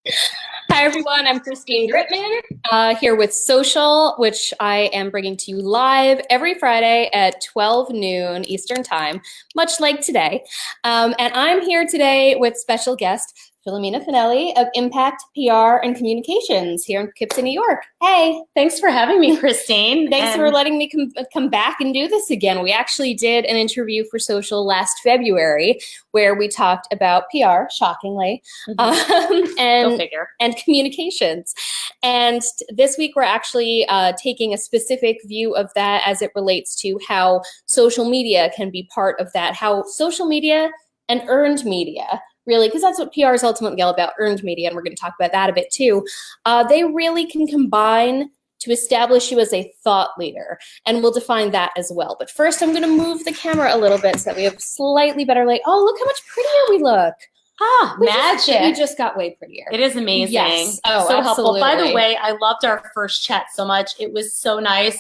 Hi, everyone. I'm Christine Drittman here with Social, which I am bringing to you live every Friday at 12 noon Eastern Time, much like today. And I'm here today with special guest Filomena Fanelli of Impact PR and Communications here in Poughkeepsie, New York. Hey. Thanks for having me, Christine. Thanks for letting me come back and do this again. We actually did an interview for Social last February where we talked about PR, shockingly, and communications. And this week we're actually taking a specific view of that as it relates to how social media can be part of that, how social media and earned media, really, because that's what PR is ultimately all about, earned media, and we're going to talk about that a bit too. They really can combine to establish you as a thought leader, and we'll define that as well. But first, I'm going to move the camera a little bit so that we have slightly better light. Oh, look how much prettier we look. Magic. We just got way prettier. It is amazing. Yes. Oh, so helpful. By the way, I loved our first chat so much. It was so nice.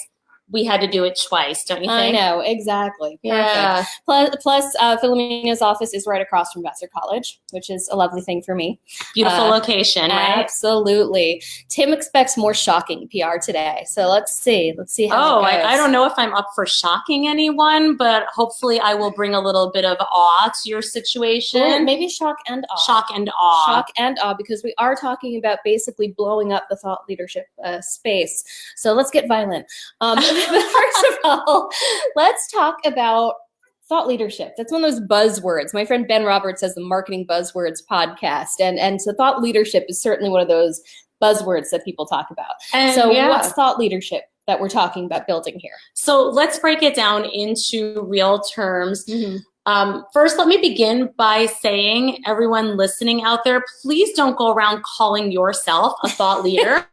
We had to do it twice, don't you think? I know, exactly. Yeah. Plus, Filomena's office is right across from Vassar College, which is a lovely thing for me. Beautiful location, right? Absolutely. Tim expects more shocking PR today, so let's see. Let's see how it goes. I don't know if I'm up for shocking anyone, but hopefully I will bring a little bit of awe to your situation. Ooh, maybe shock and awe. Shock and awe. Shock and awe, because we are talking about basically blowing up the thought leadership space. So let's get violent. But first of all, let's talk about thought leadership. That's one of those buzzwords. My friend Ben Roberts has the Marketing Buzzwords podcast, and so thought leadership is certainly one of those buzzwords that people talk about. And so what's thought leadership that we're talking about building here? So let's break it down into real terms. First, let me begin by saying, everyone listening out there, please don't go around calling yourself a thought leader.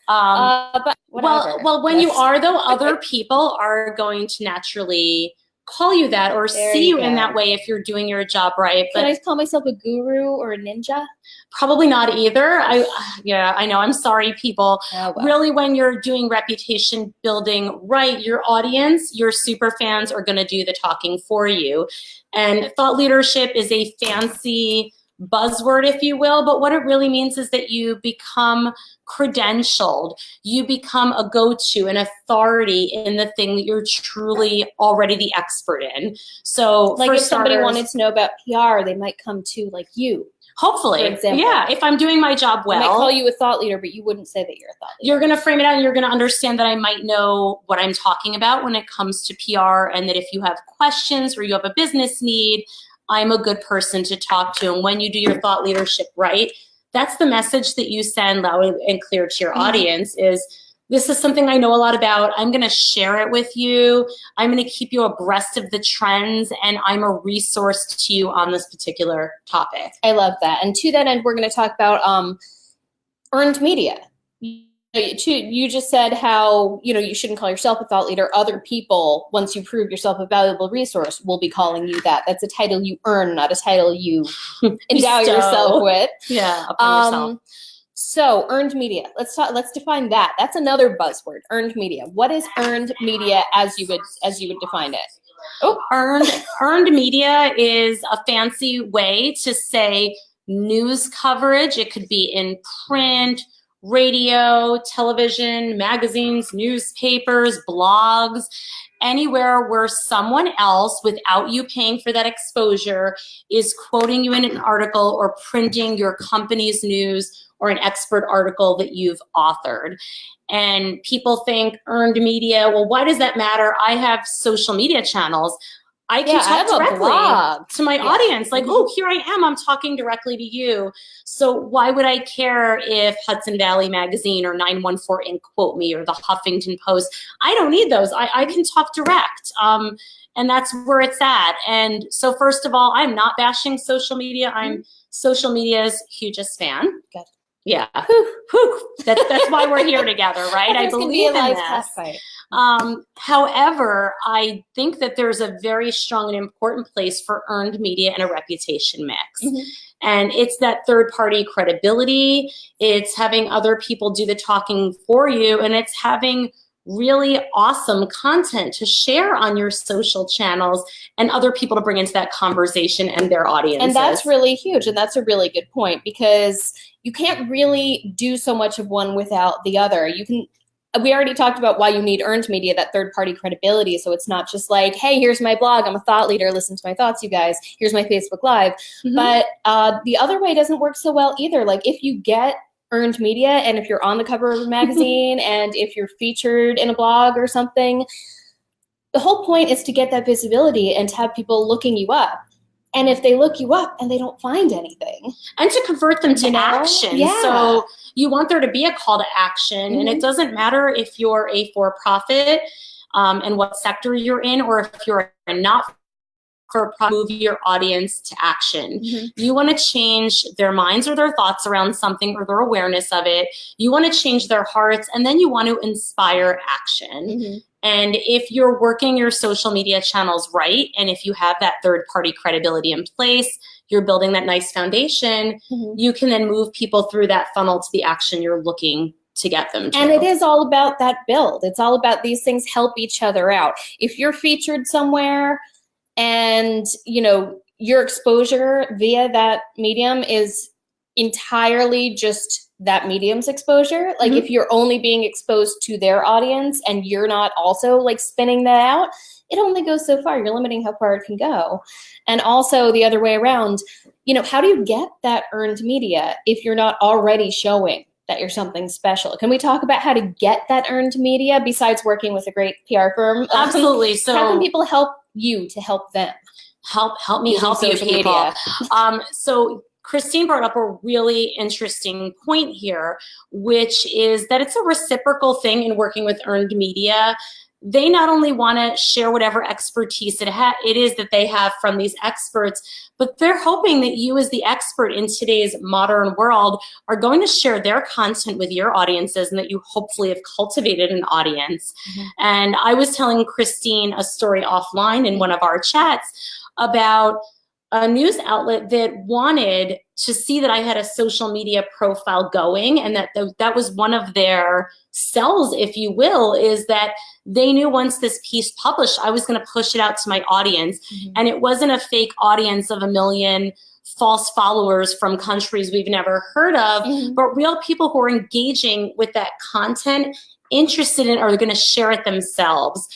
But when you are, though, other people are going to naturally call you that or see you in that way if you're doing your job right. Can I call myself a guru or a ninja? Probably not either. I know. I'm sorry, people. Oh, well. Really, when you're doing reputation building right, your audience, your super fans are going to do the talking for you. And thought leadership is a fancy buzzword, if you will, but what it really means is that you become credentialed, you become a go-to, an authority in the thing that you're truly already the expert in. So like if somebody wanted to know about PR, they might come to like you. Hopefully, yeah, if I'm doing my job well. I might call you a thought leader, but you wouldn't say that you're a thought leader. You're going to frame it out and you're going to understand that I might know what I'm talking about when it comes to PR, and that if you have questions or you have a business need, I'm a good person to talk to. And when you do your thought leadership right, that's the message that you send loud and clear to your audience is, this is something I know a lot about. I'm going to share it with you. I'm going to keep you abreast of the trends, and I'm a resource to you on this particular topic. I love that. And to that end, we're going to talk about earned media. You just said how, you shouldn't call yourself a thought leader. Other people, once you prove yourself a valuable resourse, will be calling you that. That's a title you earn, not a title you endow yourself with. Yeah, upon yourself. So earned media. Let's define that. That's another buzzword. Earned media. What is earned media as you would define it? Oh, earned media is a fancy way to say news coverage. It could be in print, radio, television, magazines, newspapers, blogs, anywhere where someone else, without you paying for that exposure, is quoting you in an article or printing your company's news or an expert article that you've authored. And people think earned media, well, why does that matter? I have social media channels. I can talk directly to my audience. Like, oh, here I am. I'm talking directly to you. So why would I care if Hudson Valley Magazine or 914 Inc. quote me, or the Huffington Post? I don't need those. I can talk direct. And that's where it's at. And so first of all, I'm not bashing social media. I'm social media's hugest fan. Good. Yeah. That's why we're here together, right? I believe in this. However, I think that there's a very strong and important place for earned media and a reputation mix. And it's that third-party credibility. It's having other people do the talking for you, and it's having really awesome content to share on your social channels and other people to bring into that conversation and their audiences. And that's really huge. And that's a really good point, because you can't really do so much of one without the other. We already talked about why you need earned media, that third-party credibility. So it's not just like, hey, here's my blog, I'm a thought leader, listen to my thoughts, you guys. Here's my Facebook Live. But the other way doesn't work so well either. Like, if you get earned media, and if you're on the cover of a magazine, and if you're featured in a blog or something, the whole point is to get that visibility and to have people looking you up. And if they look you up and they don't find anything, and to convert them to action. Yeah. So you want there to be a call to action. And it doesn't matter if you're a for-profit and what sector you're in, or if you're a not-for-profit, move your audience to action. You want to change their minds or their thoughts around something, or their awareness of it. You want to change their hearts, and then you want to inspire action. And if you're working your social media channels right, and if you have that third-party credibility in place, you're building that nice foundation, you can then move people through that funnel to the action you're looking to get them to. And it is all about that build. It's all about these things help each other out. If you're featured somewhere and, you know, your exposure via that medium is entirely just that medium's exposure, like if you're only being exposed to their audience and you're not also like spinning that out, it only goes so far. You're limiting how far it can go. And also the other way around, you know, how do you get that earned media if you're not already showing that you're something special? Can we talk about how to get that earned media besides working with a great PR firm? Absolutely. So how can people help you to help them? Help me help you, people. So Christine brought up a really interesting point here, which is that it's a reciprocal thing in working with earned media. They not only want to share whatever expertise it is that they have from these experts, but they're hoping that you, as the expert in today's modern world, are going to share their content with your audiences, and that you hopefully have cultivated an audience. And I was telling Christine a story offline in one of our chats about a news outlet that wanted to see that I had a social media profile going, and that was one of their sells, if you will, is that they knew once this piece published, I was going to push it out to my audience. And it wasn't a fake audience of 1 million false followers from countries we've never heard of, but real people who are engaging with that content, interested in, or going to share it themselves.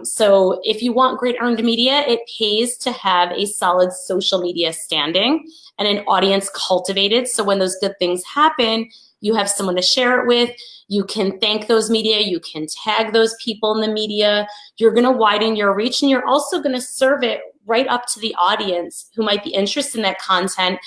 So if you want great earned media, it pays to have a solid social media standing and an audience cultivated. So when those good things happen, you have someone to share it with. You can thank those media. You can tag those people in the media. You're going to widen your reach, and you're also going to serve it right up to the audience who might be interested in that content,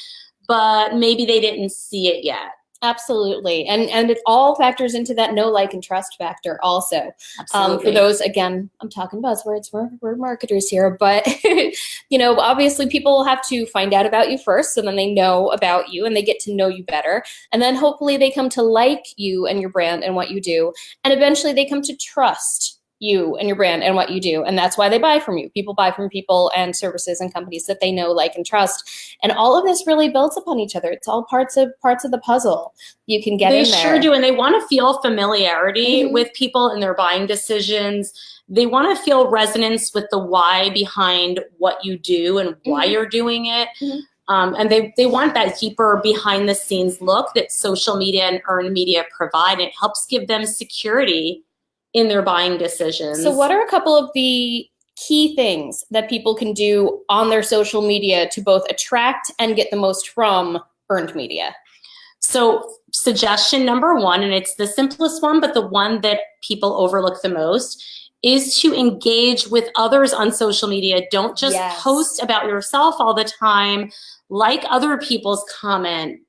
but maybe they didn't see it yet. Absolutely. And it all factors into that know, like, and trust factor also. For those, again, I'm talking buzzwords, we're marketers here, but you know, obviously people have to find out about you first, so then they know about you and they get to know you better. And then hopefully they come to like you and your brand and what you do. And eventually they come to trust you and your brand and what you do. And that's why they buy from you. People buy from people and services and companies that they know, like, and trust. And all of this really builds upon each other. It's all parts of the puzzle you can get in there. They sure do. And they want to feel familiarity with people in their buying decisions. They want to feel resonance with the why behind what you do and why you're doing it. And they want that deeper behind the scenes look that social media and earned media provide. It helps give them security in their buying decisions. So what are a couple of the key things that people can do on their social media to both attract and get the most from earned media? So suggestion number one, and it's the simplest one, but the one that people overlook the most, is to engage with others on social media. Don't just post about yourself all the time. Like other people's content,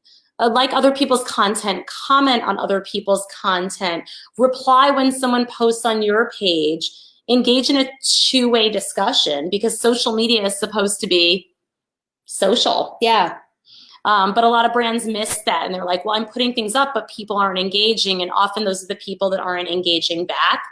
comment on other people's content, reply when someone posts on your page, engage in a two-way discussion, because social media is supposed to be social. Yeah. But a lot of brands miss that, and they're like, well, I'm putting things up, but people aren't engaging. And often those are the people that aren't engaging back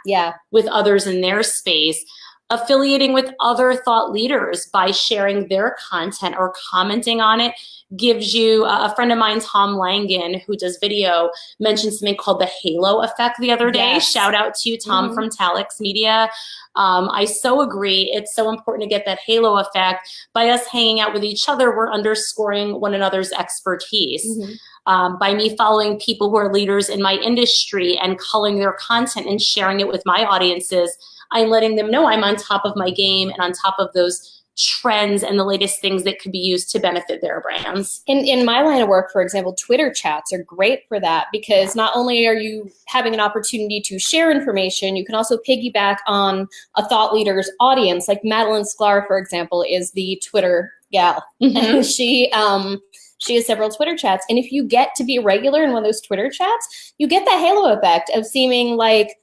with others in their space. Affiliating with other thought leaders by sharing their content or commenting on it gives you, a friend of mine, Tom Langan, who does video, mentioned something called the halo effect the other day. Yes. Shout out to you, Tom, from Talix Media. I so agree. It's so important to get that halo effect. By us hanging out with each other, we're underscoring one another's expertise. By me following people who are leaders in my industry and culling their content and sharing it with my audiences, I'm letting them know I'm on top of my game and on top of those trends and the latest things that could be used to benefit their brands. In my line of work, for example, Twitter chats are great for that, because not only are you having an opportunity to share information, you can also piggyback on a thought leader's audience. Like Madeline Sklar, for example, is the Twitter gal. And she has several Twitter chats. And if you get to be a regular in one of those Twitter chats, you get that halo effect of seeming like,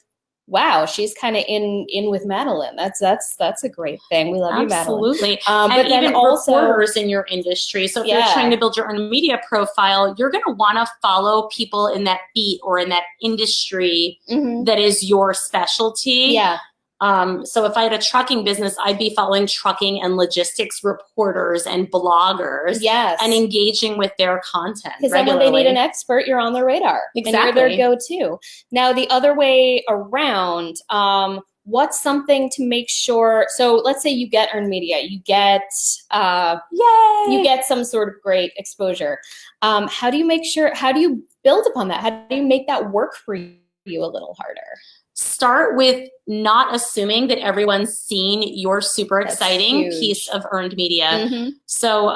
wow, she's kind of in with Madeline. That's a great thing. We love you, Madeline. Absolutely. But and then even also reporters in your industry. So if you're trying to build your own media profile, you're going to want to follow people in that beat or in that industry that is your specialty. Yeah. So if I had a trucking business, I'd be following trucking and logistics reporters and bloggers and engaging with their content. Because then when they need an expert, you're on their radar. Exactly. And you're their go-to. Now, the other way around, what's something to make sure, so let's say you get earned media, you get you get some sort of great exposure. How do you build upon that? How do you make that work for you a little harder? Start with not assuming that everyone's seen your super exciting piece of earned media. So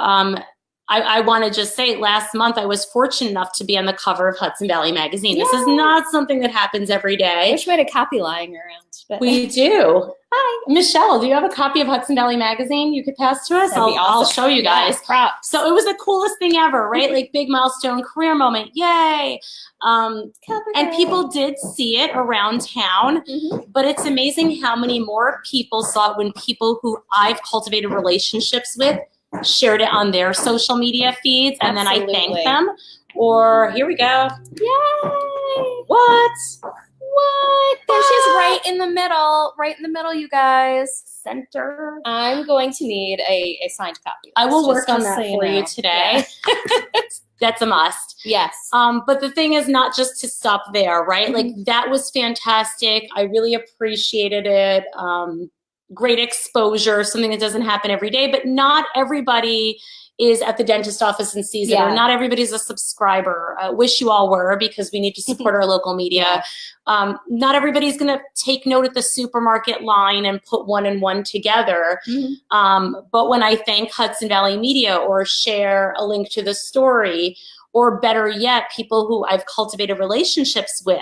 I want to just say, last month I was fortunate enough to be on the cover of Hudson Valley Magazine. This is not something that happens every day. I wish we had a copy lying around. But we do. Hi. Michelle, do you have a copy of Hudson Valley Magazine you could pass to us? I'll show you guys. Props. So it was the coolest thing ever, right? Like big milestone career moment. Yay. And people did see it around town, but it's amazing how many more people saw it when people who I've cultivated relationships with shared it on their social media feeds, and then I thanked them. Or here we go. Yay! What? There she's right in the middle, you guys. Center. I'm going to need a signed copy. I will work on that for you today. That's a must. Yes. But the thing is not just to stop there, right? Like that was fantastic. I really appreciated it. Great exposure, something that doesn't happen every day, but not everybody is at the dentist office and sees it, or not everybody's a subscriber. Wish you all were, because we need to support our local media. Not everybody's going to take note at the supermarket line and put one and one together. But when I thank Hudson Valley Media or share a link to the story, or better yet, people who I've cultivated relationships with,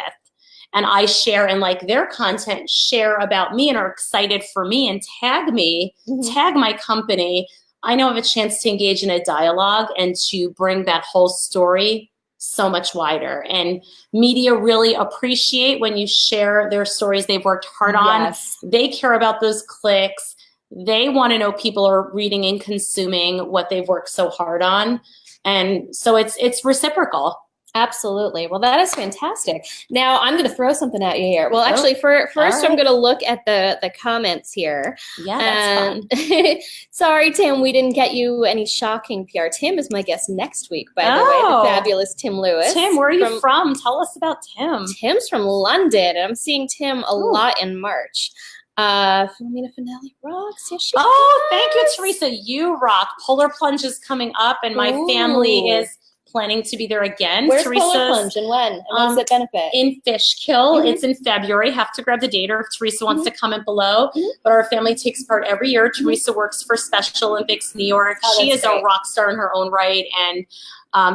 and I share and like their content, share about me and are excited for me and tag me, tag my company, I now have a chance to engage in a dialogue and to bring that whole story so much wider. And media really appreciate when you share their stories they've worked hard on. They care about those clicks. They want to know people are reading and consuming what they've worked so hard on. And so it's reciprocal. Absolutely. Well, that is fantastic. Now I'm going to throw something at you here. Well, actually, first I'm going to look at the comments here. Yeah, that's fun. Sorry, Tim, we didn't get you any shocking PR. Tim is my guest next week, by the way, the fabulous Tim Lewis. Tim, where are you from? Tell us about Tim. Tim's from London, and I'm seeing Tim a lot in March. Filomena Fanelli rocks. Yes, she does. Thank you, Teresa. You rock. Polar Plunge is coming up, and my family is planning to be there again. Where's Polar Plunge and when? And when does it benefit? In Fishkill. It's in February. Have to grab the date, or if Teresa wants to comment below. But our family takes part every year. Teresa works for Special Olympics New York. She is a rock star in her own right, and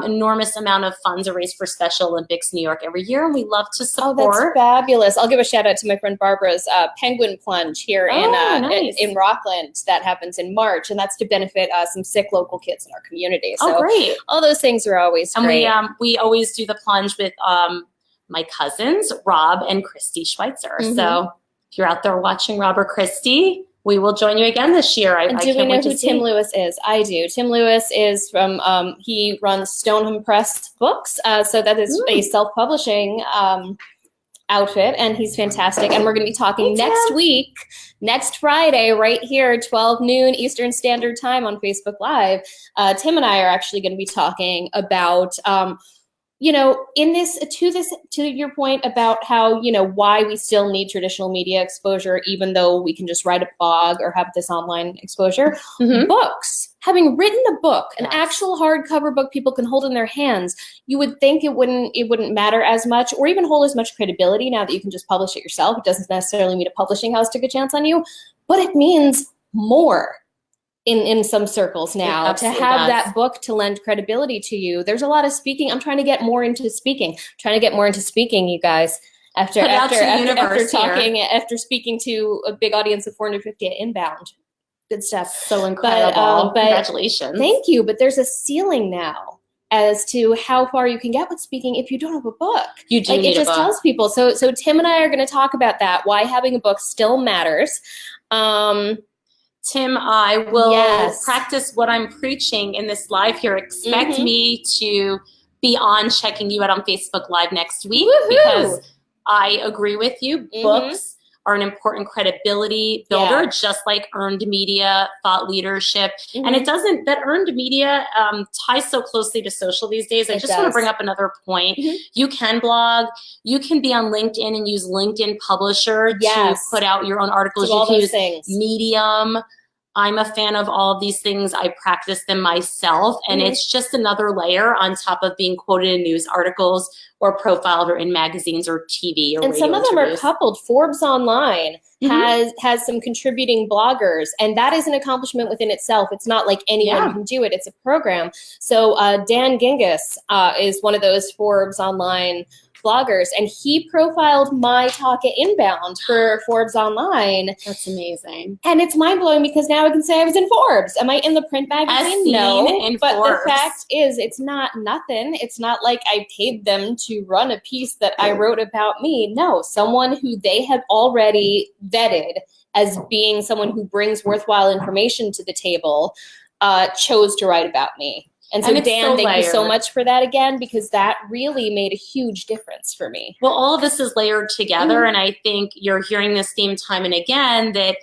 enormous amount of funds are raised for Special Olympics New York every year, and we love to support. Oh, that's fabulous. I'll give a shout out to my friend Barbara's Penguin Plunge here in Rockland. That happens in March, and that's to benefit some sick local kids in our community. So great. All those things are always great. And we always do the plunge with my cousins, Rob and Christy Schweitzer. So if you're out there watching Rob or Christy, we will join you again this year. And do we know who Tim Lewis is? I do. Tim Lewis is from, he runs Stoneham Press Books. So that is a self-publishing outfit, and he's fantastic. And we're going to be talking next week, next Friday, right here, 12 noon Eastern Standard Time on Facebook Live. Tim and I are actually going to be talking about, to your point about how, why we still need traditional media exposure, even though we can just write a blog or have this online exposure. Books, having written a book, an actual hardcover book people can hold in their hands, you would think it wouldn't matter as much or even hold as much credibility now that you can just publish it yourself. It doesn't necessarily mean a publishing house took a chance on you, but it means more in some circles now to have that book to lend credibility to you. There's a lot of speaking. I'm trying to get more into speaking. You guys. After speaking to a big audience of 450 at Inbound. Good stuff. So incredible. But congratulations. Thank you. But there's a ceiling now as to how far you can get with speaking if you don't have a book. You do need it just a book. tells people. So Tim and I are going to talk about that, why having a book still matters. Tim, I will practice what I'm preaching in this live here. Expect me to be on checking you out on Facebook Live next week because I agree with you. Books are an important credibility builder, just like earned media, thought leadership. And that earned media ties so closely to social these days. I just want to bring up another point. You can blog, you can be on LinkedIn and use LinkedIn Publisher to put out your own articles. You can use Medium. I'm a fan of all of these things. I practice them myself, and it's just another layer on top of being quoted in news articles or profiled or in magazines or TV or and radio some of them interviews. are coupled. Forbes Online has some contributing bloggers, and that is an accomplishment within itself. It's not like anyone can do it. It's a program. So Dan Gingiss is one of those Forbes Online bloggers, and he profiled my talk at Inbound for Forbes Online. That's amazing. And it's mind-blowing because now I can say I was in Forbes. Am I in the print magazine? No. But Forbes. The fact is, it's not nothing. It's not like I paid them to run a piece that I wrote about me. No, someone who they had already vetted as being someone who brings worthwhile information to the table chose to write about me. And so, Dan, thank you so much for that again, because that really made a huge difference for me. Well, all of this is layered together, and I think you're hearing this theme time and again, that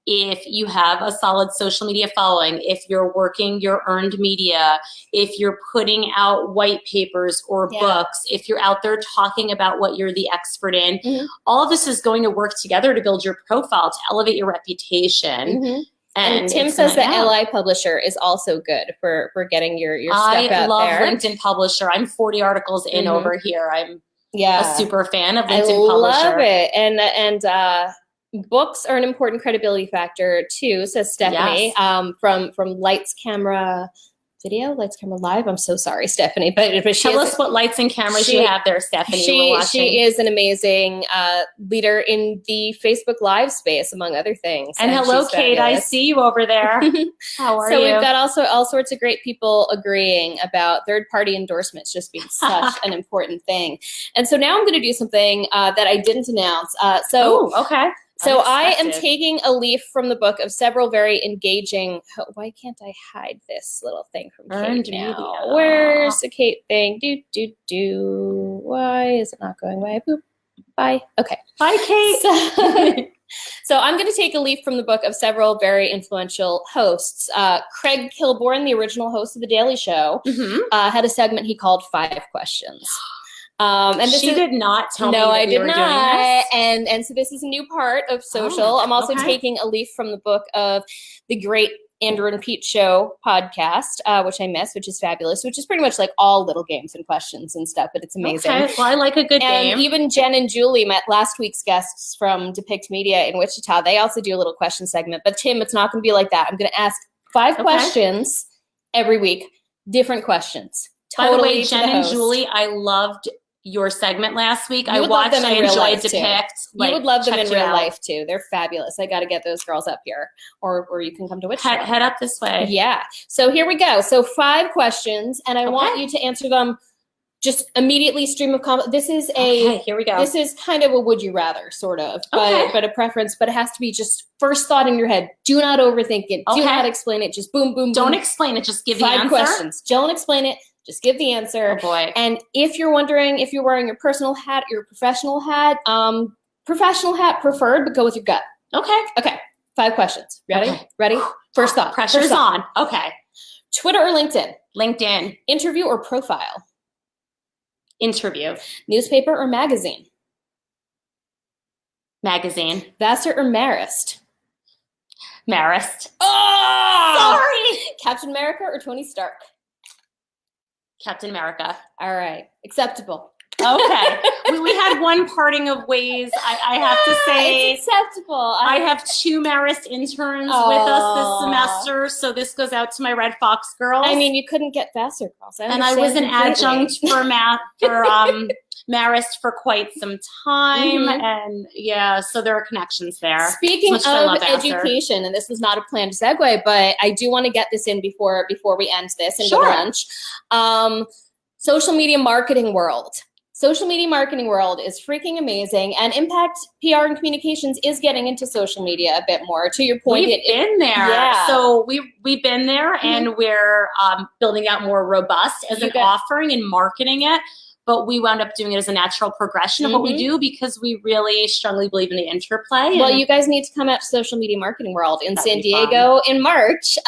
if you have a solid social media following, if you're working your earned media, if you're putting out white papers or books, if you're out there talking about what you're the expert in, all of this is going to work together to build your profile, to elevate your reputation. And Tim says that LI Publisher is also good for getting your stuff out there. I love LinkedIn Publisher. I'm 40 articles in over here. I'm a super fan of LinkedIn Publisher. I love it. And books are an important credibility factor too, says Stephanie, from Lights, Camera, Video, Lights, Camera, Live. I'm so sorry, Stephanie, but tell us what lights and cameras you have there, Stephanie. She is an amazing leader in the Facebook Live space, among other things. And hello, Kate. I see you over there. How are you? So we've got also all sorts of great people agreeing about third-party endorsements just being such an important thing. And so now I'm going to do something that I didn't announce. So I am taking a leaf from the book of several very engaging. Why can't I hide this little thing from Kate now? Where's the Kate thing? Why is it not going away? Boop. Bye. Okay. Bye, Kate. So I'm going to take a leaf from the book of several very influential hosts. Craig Kilborn, the original host of The Daily Show, had a segment he called 5 Questions. And she did not tell me that I did not. And so this is a new part of social. I'm also taking a leaf from the book of the great Andrew and Pete Show podcast, which I miss, which is fabulous, which is pretty much like all little games and questions and stuff, but it's amazing. Okay, well, I like a good game. And even Jen and Julie, met last week's guests from Depict Media in Wichita. They also do a little question segment. But Tim, it's not going to be like that. I'm going to ask 5 questions every week, different questions. By the way, Jen and Julie, I loved your segment last week. I watched them and enjoyed Depict. You would love them in real life too. They're fabulous. I got to get those girls up here, or you can come to Wichita. Head up this way. Yeah. So here we go. So 5 questions, and I want you to answer them just immediately. Stream of comment. This is here we go. This is kind of a would you rather sort of, but a preference. But it has to be just first thought in your head. Do not overthink it. Do not explain it. Just boom, boom, boom. Don't explain it. Just give the answer. 5 questions. Don't explain it. Just give the answer. Oh boy. And if you're wondering if you're wearing your personal hat or your professional hat, professional hat preferred, but go with your gut. Okay. 5 questions. Ready? Okay. Ready? First thought. Pressure's on. Okay. Twitter or LinkedIn? LinkedIn. Interview or profile? Interview. Newspaper or magazine? Magazine. Vassar or Marist? Marist. Oh! Sorry. Captain America or Tony Stark? Captain America. All right. Acceptable. Okay. we had one parting of ways. I have to say. It's acceptable. I have 2 Marist interns with us this semester, so this goes out to my Red Fox girls. I mean, you couldn't get Vassar girls. And I was an adjunct for Marist for quite some time, and yeah, so there are connections there. Speaking of education, and this was not a planned segue, but I do want to get this in before we end this and go to lunch. Social media marketing world. Social media marketing world is freaking amazing, and Impact PR and Communications is getting into social media a bit more. To your point, we've been there. Yeah. So we've been there, and we're building out more robust as an offering and marketing it. But we wound up doing it as a natural progression of what we do because we really strongly believe in the interplay. Well, you guys need to come out to Social Media Marketing World in San Diego in March.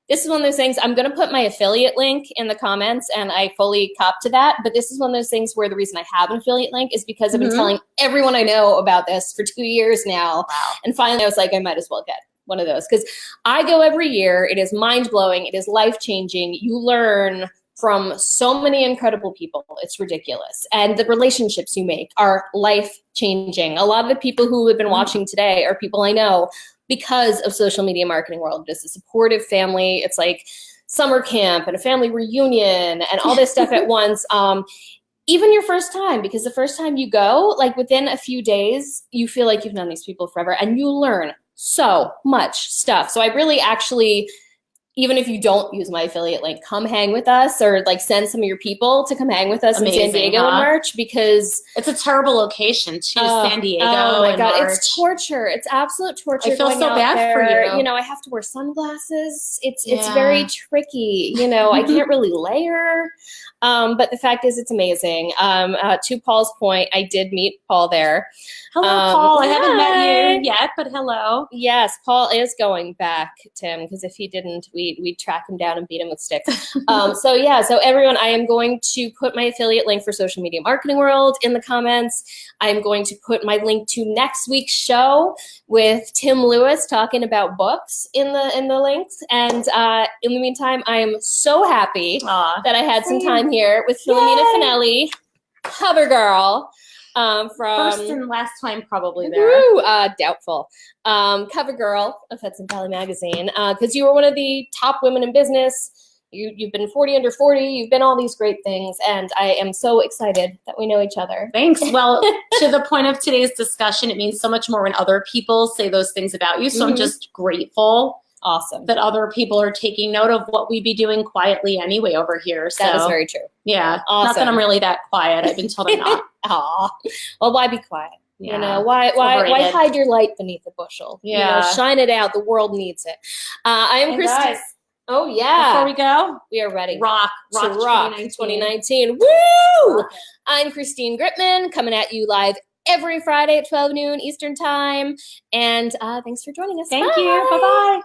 This is one of those things, I'm going to put my affiliate link in the comments, and I fully cop to that. But this is one of those things where the reason I have an affiliate link is because I've been telling everyone I know about this for 2 years now. Wow. And finally, I was like, I might as well get one of those. Because I go every year. It is mind-blowing. It is life-changing. You learn from so many incredible people. It's ridiculous. And the relationships you make are life-changing. A lot of the people who have been watching today are people I know because of Social Media Marketing World. It's a supportive family. It's like summer camp and a family reunion and all this stuff at once. Even your first time, because the first time you go, like within a few days, you feel like you've known these people forever and you learn so much stuff. So I really actually, even if you don't use my affiliate link, come hang with us or like send some of your people to come hang with us in San Diego in March, because it's a terrible location too, San Diego. Oh my God, March. it's torture. It's absolute torture. I feel so bad for you. You know, I have to wear sunglasses. It's very tricky. You know, I can't really layer. But the fact is, it's amazing. To Paul's point, I did meet Paul there. Hello, Paul. I haven't met you yet, but hello. Yes, Paul is going back, Tim, because if he didn't, we'd track him down and beat him with sticks. So everyone, I am going to put my affiliate link for Social Media Marketing World in the comments. I'm going to put my link to next week's show with Tim Lewis talking about books in the links. And in the meantime, I am so happy that I had some time here with Filomena Fanelli, cover girl. From first and last time probably there. Doubtful. Cover girl of Hudson Valley Magazine, because you were one of the top women in business. You've been 40 under 40. You've been all these great things, and I am so excited that we know each other. Thanks. Well, to the point of today's discussion, it means so much more when other people say those things about you. So I'm just grateful. Awesome. That other people are taking note of what we be doing quietly anyway over here. So, that is very true. Yeah. Awesome. Not that I'm really that quiet. I've been told I'm not. Aw. Well, why be quiet? Yeah. You know, why hide your light beneath a bushel? Yeah. You know, shine it out. The world needs it. I am Christine. Oh, yeah. Before we go, we are ready. Rock 2019. Woo! Rock. I'm Christine Gritman, coming at you live every Friday at 12 noon Eastern Time. And thanks for joining us. Thank you. Bye-bye.